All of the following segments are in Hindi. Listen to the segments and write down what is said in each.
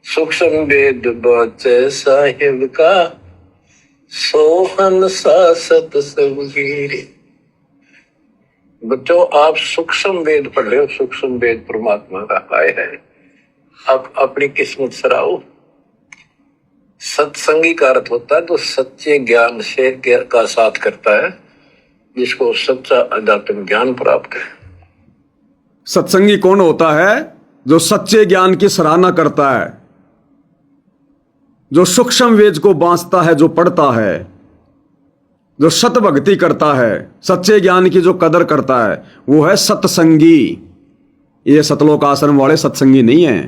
सूक्ष्म वेद बचे साहिब का, सोहन सासत सबगीरी। बच्चों, आप सूक्ष्म वेद पढ़ रहे हो, सूक्ष्म वेद परमात्मा का काय है। आप अपनी किस्मत सराओ। सत्संगी का अर्थ होता है तो सच्चे ज्ञान से का साथ करता है, जिसको सच्चा अध्यात्म ज्ञान प्राप्त है। सत्संगी कौन होता है? जो सच्चे ज्ञान की सराहना करता है, जो सूक्ष्म वेद को बांचता है, जो पढ़ता है, जो सत भक्ति करता है, सच्चे ज्ञान की जो कदर करता है, वो है सत्संगी। ये सतलोक आश्रम वाले सत्संगी नहीं है।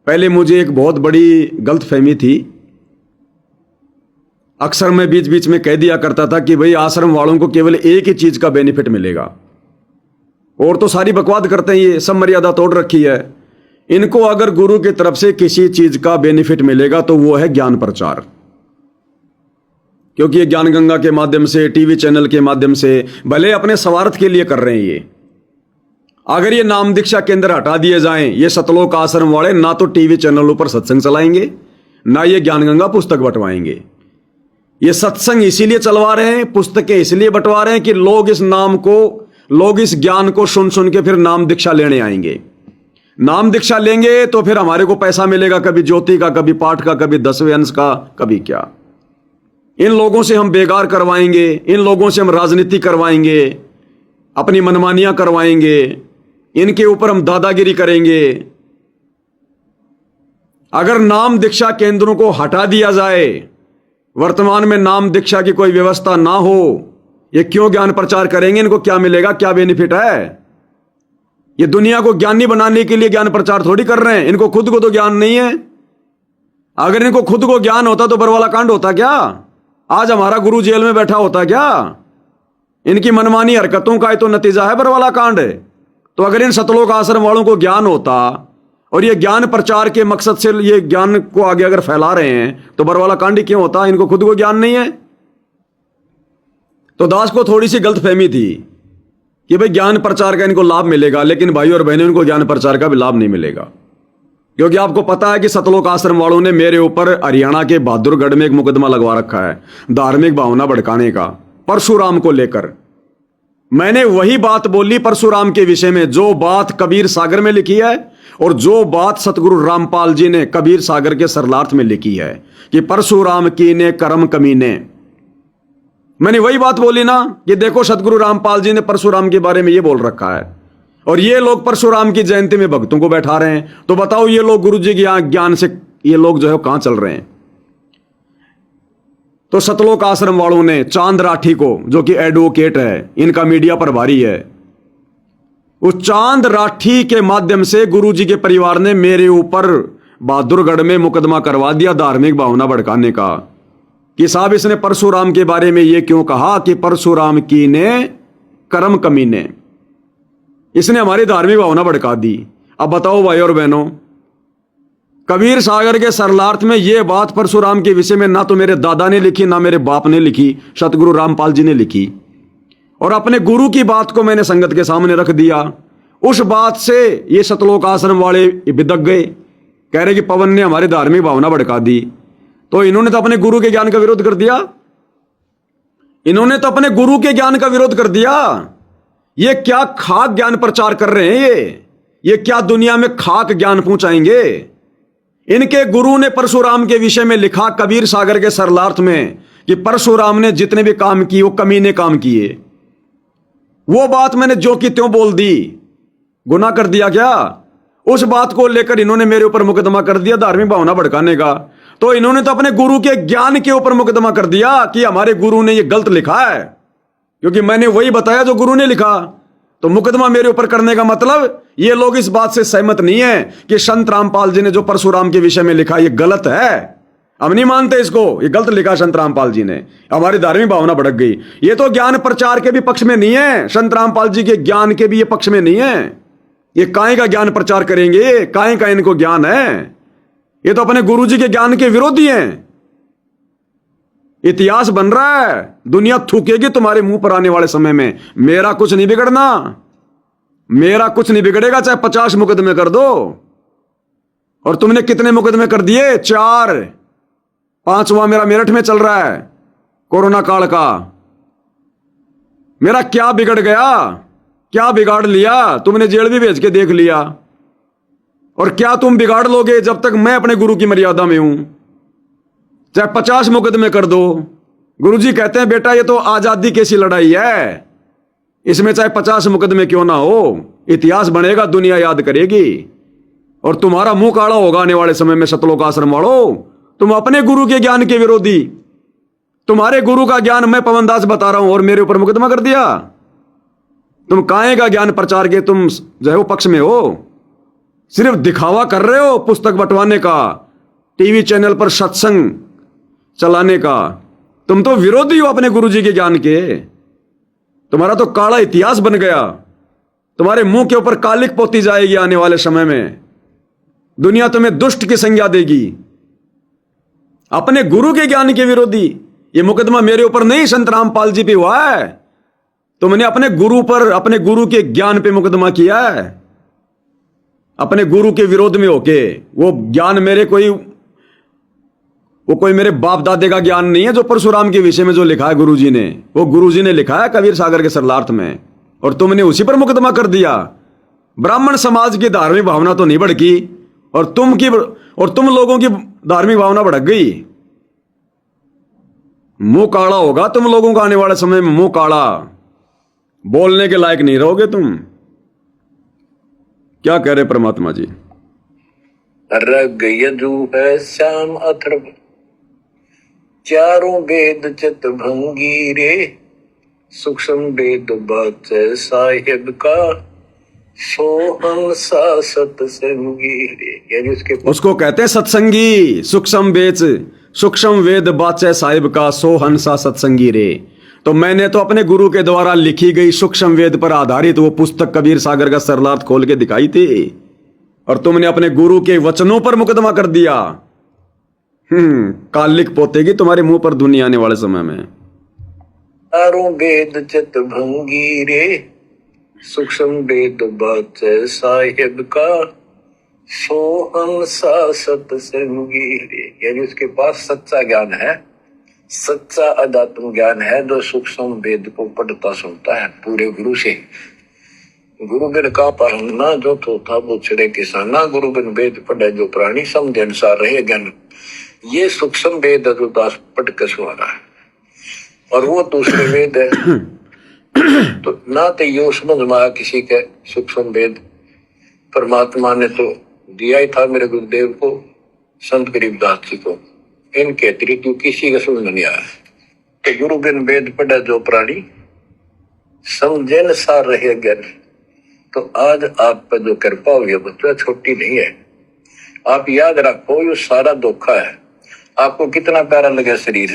पहले मुझे एक बहुत बड़ी गलतफहमी थी। अक्सर मैं बीच बीच में कह दिया करता था कि भाई आश्रम वालों को केवल एक ही चीज का बेनिफिट मिलेगा, और तो सारी बकवाद करते हैं, ये सब मर्यादा तोड़ रखी है। इनको अगर गुरु की तरफ से किसी चीज का बेनिफिट मिलेगा तो वो है ज्ञान प्रचार, क्योंकि ये ज्ञान गंगा के माध्यम से, टीवी चैनल के माध्यम से, भले अपने स्वार्थ के लिए कर रहे हैं ये। अगर ये नाम दीक्षा केंद्र हटा दिए जाएं, ये सतलोक आश्रम वाले ना तो टीवी चैनलों पर सत्संग चलाएंगे, ना ये ज्ञान गंगा पुस्तक बंटवाएंगे। ये सत्संग इसीलिए चलवा रहे हैं, पुस्तकें इसलिए बंटवा रहे हैं कि लोग इस नाम को, लोग इस ज्ञान को सुन सुन के फिर नाम दीक्षा लेने आएंगे। नाम दीक्षा लेंगे तो फिर हमारे को पैसा मिलेगा, कभी ज्योति का, कभी पाठ का, कभी 10वें अंश का, कभी क्या। इन लोगों से हम बेगार करवाएंगे, इन लोगों से हम राजनीति करवाएंगे, अपनी मनमानियां करवाएंगे, इनके ऊपर हम दादागिरी करेंगे। अगर नाम दीक्षा केंद्रों को हटा दिया जाए, वर्तमान में नाम दीक्षा की कोई व्यवस्था ना हो, ये क्यों ज्ञान प्रचार करेंगे? इनको क्या मिलेगा, क्या बेनिफिट है? ये दुनिया को ज्ञानी बनाने के लिए ज्ञान प्रचार थोड़ी कर रहे हैं। इनको खुद को तो ज्ञान नहीं है। अगर इनको खुद को ज्ञान होता तो बरवाला कांड होता क्या? आज हमारा गुरु जेल में बैठा होता क्या? इनकी मनमानी हरकतों का तो नतीजा है बरवाला कांड। तो अगर इन सतलोक आश्रम वालों को ज्ञान होता और ये ज्ञान प्रचार के मकसद से ये ज्ञान को आगे अगर फैला रहे हैं तो बरवाला कांड ही क्यों होता? इनको खुद को ज्ञान नहीं है। तो दास को थोड़ी सी गलतफहमी थी कि भाई ज्ञान प्रचार का इनको लाभ मिलेगा, लेकिन भाई और बहनों, इनको ज्ञान प्रचार का भी लाभ नहीं मिलेगा। क्योंकि आपको पता है कि सतलोक आश्रम वालों ने मेरे ऊपर हरियाणा के बहादुरगढ़ में एक मुकदमा लगवा रखा है, धार्मिक भावना भड़काने का, परशुराम को लेकर। मैंने वही बात बोली परशुराम के विषय में, जो बात कबीर सागर में लिखी है और जो बात सतगुरु रामपाल जी ने कबीर सागर के सरलार्थ में लिखी है कि परशुराम कीने कर्म कमीने। मैंने वही बात बोली ना कि देखो सतगुरु रामपाल जी ने परशुराम के बारे में ये बोल रखा है, और ये लोग परशुराम की जयंती में भक्तों को बैठा रहे हैं। तो बताओ ये लोग गुरु जी के ज्ञान से ये लोग जो है कहां चल रहे हैं? तो सतलोक आश्रम वालों ने चांद राठी को, जो कि एडवोकेट है, इनका मीडिया प्रभारी है, उस चांद राठी के माध्यम से गुरु जी के परिवार ने मेरे ऊपर बहादुरगढ़ में मुकदमा करवा दिया धार्मिक भावना भड़काने का, कि साहब इसने परशुराम के बारे में ये क्यों कहा कि परशुराम की ने कर्म कमीने। इसने हमारी धार्मिक भावना भड़का दी। अब बताओ भाई और बहनों, कबीर सागर के सरलार्थ में यह बात परशुराम के विषय में ना तो मेरे दादा ने लिखी, ना मेरे बाप ने लिखी, सतगुरु रामपाल जी ने लिखी। और अपने गुरु की बात को मैंने संगत के सामने रख दिया। उस बात से ये सतलोक आश्रम वाले बिदक गए, कह रहे कि पवन ने हमारी धार्मिक भावना भड़का दी। तो इन्होंने तो अपने गुरु के ज्ञान का विरोध कर दिया। इन्होंने तो अपने गुरु के ज्ञान का विरोध कर दिया। ये क्या खाक ज्ञान प्रचार कर रहे हैं? ये क्या दुनिया में खाक ज्ञान पहुंचाएंगे? इनके गुरु ने परशुराम के विषय में लिखा कबीर सागर के सरलार्थ में कि परशुराम ने जितने भी काम किए वो कमीने काम किए। वो बात मैंने जो कि त्यों बोल दी। गुनाह कर दिया क्या? उस बात को लेकर इन्होंने मेरे ऊपर मुकदमा कर दिया धार्मिक भावना भड़काने का। तो इन्होंने तो अपने गुरु के ज्ञान के ऊपर मुकदमा कर दिया कि हमारे गुरु ने ये गलत लिखा है, क्योंकि मैंने वही बताया जो गुरु ने लिखा। तो मुकदमा मेरे ऊपर करने का मतलब, ये लोग इस बात से सहमत नहीं है कि संत रामपाल जी ने जो परशुराम के विषय में लिखा ये गलत है। हम नहीं मानते इसको, ये गलत लिखा संत रामपाल जी ने, हमारी धार्मिक भावना भड़क गई। ये तो ज्ञान प्रचार के भी पक्ष में नहीं है, संत रामपाल जी के ज्ञान के भी ये पक्ष में नहीं है। ये काहे का ज्ञान प्रचार करेंगे? काहे का इनको ज्ञान है? ये तो अपने गुरु जी के ज्ञान के विरोधी हैं। इतिहास बन रहा है, दुनिया थूकेगी तुम्हारे मुंह पर आने वाले समय में। मेरा कुछ नहीं बिगड़ना, मेरा कुछ नहीं बिगड़ेगा, चाहे 50 मुकदमे कर दो। और तुमने कितने मुकदमे कर दिए? 4। 5वां मेरा मेरठ में चल रहा है कोरोना काल का। मेरा क्या बिगड़ गया? क्या बिगाड़ लिया? तुमने जेल भी भेज के देख लिया। और क्या तुम बिगाड़ लोगे जब तक मैं अपने गुरु की मर्यादा में हूं? चाहे 50 मुकदमे कर दो। गुरुजी कहते हैं बेटा ये तो आजादी कैसी लड़ाई है, इसमें चाहे 50 मुकदमे क्यों ना हो, इतिहास बनेगा, दुनिया याद करेगी। और तुम्हारा मुंह काला होगा आने वाले समय में। सतलोक आश्रम वालों, तुम अपने गुरु के ज्ञान के विरोधी, तुम्हारे गुरु का ज्ञान मैं पवन दास बता रहा हूं और मेरे ऊपर मुकदमा कर दिया। तुम काहे का ज्ञान प्रचार के तुम जो है वो पक्ष में हो, सिर्फ दिखावा कर रहे हो पुस्तक बंटवाने का, टीवी चैनल पर सत्संग चलाने का। तुम तो विरोधी हो अपने गुरुजी के ज्ञान के। तुम्हारा तो काला इतिहास बन गया। तुम्हारे मुंह के ऊपर कालिक पोती जाएगी आने वाले समय में। दुनिया तुम्हें दुष्ट की संज्ञा देगी। अपने गुरु के ज्ञान के विरोधी। ये मुकदमा मेरे ऊपर नहीं संत रामपाल जी पे हुआ है, तुमने अपने गुरु पर, अपने गुरु के ज्ञान पे मुकदमा किया है, अपने गुरु के विरोध में होके। वो ज्ञान मेरे कोई मेरे बाप दादे का ज्ञान नहीं है जो परशुराम के विषय में जो लिखा है गुरुजी ने, वो गुरुजी ने लिखा है कबीर सागर के सरलार्थ में, और तुमने उसी पर मुकदमा कर दिया। ब्राह्मण समाज की धार्मिक भावना तो नहीं भड़की, और तुम लोगों की धार्मिक भावना भड़क गई। मुंह काला होगा तुम लोगों का आने वाले समय में, मुंह काला, बोलने के लायक नहीं रहोगे तुम। क्या कह रहे परमात्मा जी? रग यजु है श्याम अथर्व, चारों वेद चित भंगी रे, सूक्ष्म वेद बात साहिब का, सोहम सा सत्संगी रे। यानी उसको कहते हैं सत्संगी। सूक्ष्म वेद बाचे साहिब का, सोहन सा सत्संगी रे। तो मैंने तो अपने गुरु के द्वारा लिखी गई सूक्ष्म वेद पर आधारित वो पुस्तक कबीर सागर का सरलार्थ खोल के दिखाई थी, और तुमने अपने गुरु के वचनों पर मुकदमा कर दिया। कालिक पोतेगी तुम्हारे मुंह पर दुनिया आने वाले समय में। चारों वेद चित भंगी रे, सूक्ष्म वेद बात साहिब का, सोहम सा सत्संगी रे। यानी उसके पास सच्चा ज्ञान है, सच्चा अध्यात्म ज्ञान है, जो सूक्ष्म वेद को पढ़ता सुनता है पूरे गुरु से। गुरु बिन का पढ़ना जो थोथा बुछड़े किसाना, गुरु बिन वेद पढ़े जो प्राणी, समझ अनुसार रहे ज्ञान। ये सूक्ष्म वेद जो दास पढ़ के सुना रहा है, और वो दूसरे वेद है। तो ना तो यो समझ में आया किसी के सूक्ष्म वेद। परमात्मा ने तो दिया ही था मेरे गुरुदेव को, संत गरीबदास जी को, इनके अतिरिक्त किसी का समझ नहीं आया कि गुरु बिन वेद पढ़े जो प्राणी, समझे न सार रहे ज्ञान। तो आज आप पर जो कृपा हुई है बच्चा, छोटी नहीं है। आप याद रखो ये सारा धोखा है। आपको कितना प्यारा लगे शरीर,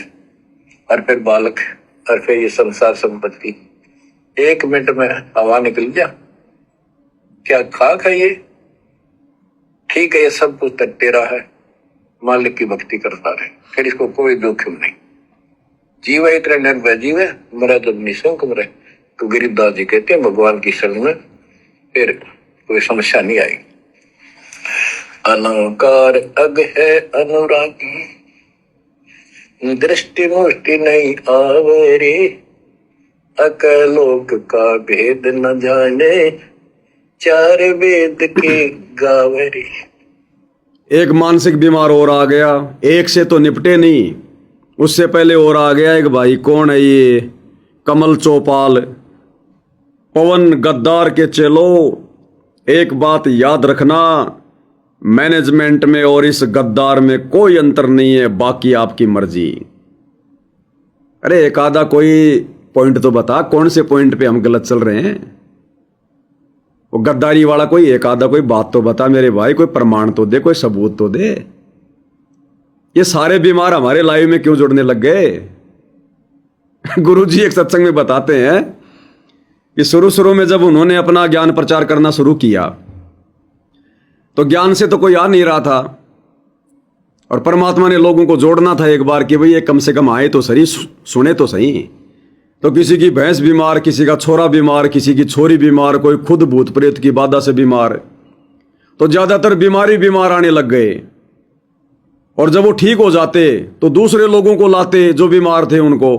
और फिर बालक, और फिर ये संसार संपत्ति, 1 मिनट में हवा निकल गया। क्या खाक है ये? ठीक है, ये सब कुछ तेरा है, मालिक की भक्ति करता रहे, फिर इसको कोई जोखिम नहीं। जीव इतने निर्भय जीव है, मरा जब निशंक मरे। तो गरीबदास जी कहते हैं भगवान की शरण में फिर कोई समस्या नहीं आएगी। अलंकार अग है अनुरागी, दृष्टि मुष्टि नहीं आवरे, अकलोक का भेद न जाने, 4 वेद के गावरे। एक मानसिक बीमार और आ गया, एक से तो निपटे नहीं, उससे पहले और आ गया एक भाई। कौन है ये? कमल चौपाल। पवन गद्दार के चेलो, एक बात याद रखना, मैनेजमेंट में और इस गद्दार में कोई अंतर नहीं है, बाकी आपकी मर्जी। अरे एक आधा कोई पॉइंट तो बता, कौन से पॉइंट पे हम गलत चल रहे हैं? वो गद्दारी वाला कोई एक आधा कोई बात तो बता मेरे भाई, कोई प्रमाण तो दे, कोई सबूत तो दे। ये सारे बीमार हमारे लाइव में क्यों जुड़ने लग गए? गुरुजी एक सत्संग में बताते हैं कि शुरू में जब उन्होंने अपना ज्ञान प्रचार करना शुरू किया तो ज्ञान से तो कोई आ नहीं रहा था, और परमात्मा ने लोगों को जोड़ना था एक बार कि भाई ये कम से कम आए तो सही, सुने तो सही। तो किसी की भैंस बीमार, किसी का छोरा बीमार, किसी की छोरी बीमार, कोई खुद भूत प्रेत की बाधा से बीमार, तो ज्यादातर बीमार आने लग गए। और जब वो ठीक हो जाते तो दूसरे लोगों को लाते जो बीमार थे उनको।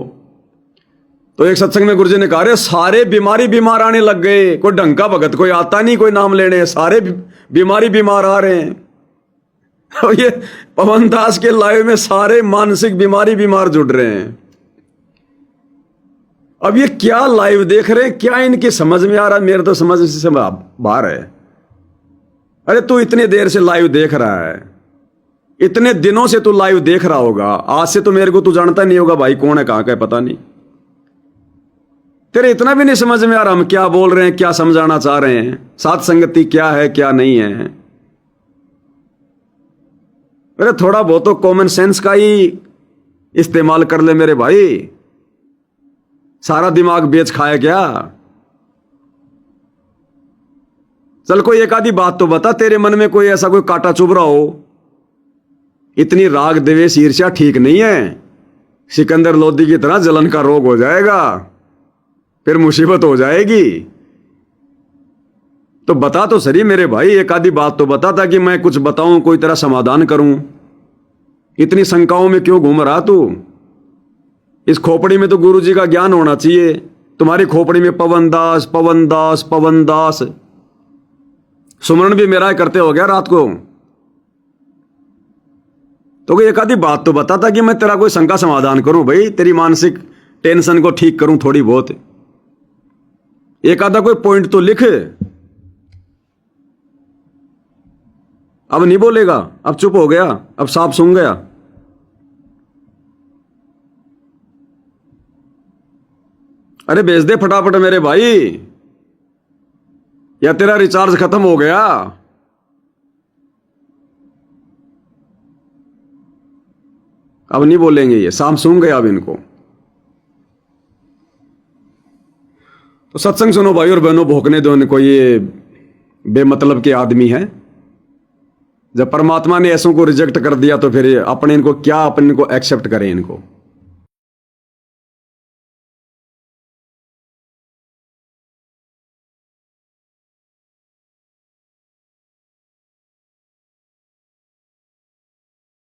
तो एक सत्संग में गुरुजी ने कहा, अरे सारे बीमार आने लग गए, कोई ढंग का भगत कोई आता नहीं कोई नाम लेने, सारे बीमार आ रहे हैं। और ये पवन दास के लाइव में सारे मानसिक बीमार जुड़ रहे हैं। अब ये क्या लाइव देख रहे हैं, क्या इनकी समझ में आ रहा है? मेरे तो समझ से बाहर है। अरे तू इतने देर से लाइव देख रहा है, इतने दिनों से तू लाइव देख रहा होगा, आज से तो मेरे को तू जानता नहीं होगा भाई कौन है कहां का है पता नहीं। तेरे इतना भी नहीं समझ में आ रहा हम क्या बोल रहे हैं, क्या समझाना चाह रहे हैं, साथ संगति क्या है क्या नहीं है। अरे थोड़ा बहुत तो कॉमन सेंस का ही इस्तेमाल कर ले मेरे भाई, सारा दिमाग बेच खाया क्या? चल कोई एक आधी बात तो बता, तेरे मन में कोई ऐसा कोई कांटा चुभ रहा हो। इतनी राग द्वेष ईर्ष्या ठीक नहीं है, सिकंदर लोधी की तरह जलन का रोग हो जाएगा, फिर मुसीबत हो जाएगी। तो बता तो सही मेरे भाई, एक आधी बात तो बता ताकि मैं कुछ बताऊं, कोई तरह समाधान करूं। इतनी शंकाओं में क्यों घूम रहा तू? इस खोपड़ी में तो गुरु जी का ज्ञान होना चाहिए। तुम्हारी खोपड़ी में पवन दास पवन दास पवन दास, सुमरण भी मेरा करते हो गया रात को। तो एक आधी बात तो बता था कि मैं तेरा कोई शंका समाधान करूं भाई, तेरी मानसिक टेंशन को ठीक करूं थोड़ी बहुत। एक आधा कोई पॉइंट तो लिख। अब नहीं बोलेगा, अब चुप हो गया, अब साफ सुन गया। अरे भेज दे फटाफट मेरे भाई, या तेरा रिचार्ज खत्म हो गया। अब नहीं बोलेंगे ये, शाम सुन गया अब इनको। तो सत्संग सुनो भाई और बहनों, भोंकने दो इनको, ये बेमतलब के आदमी हैं। जब परमात्मा ने ऐसों को रिजेक्ट कर दिया तो फिर अपने इनको क्या, अपने इनको एक्सेप्ट करें इनको।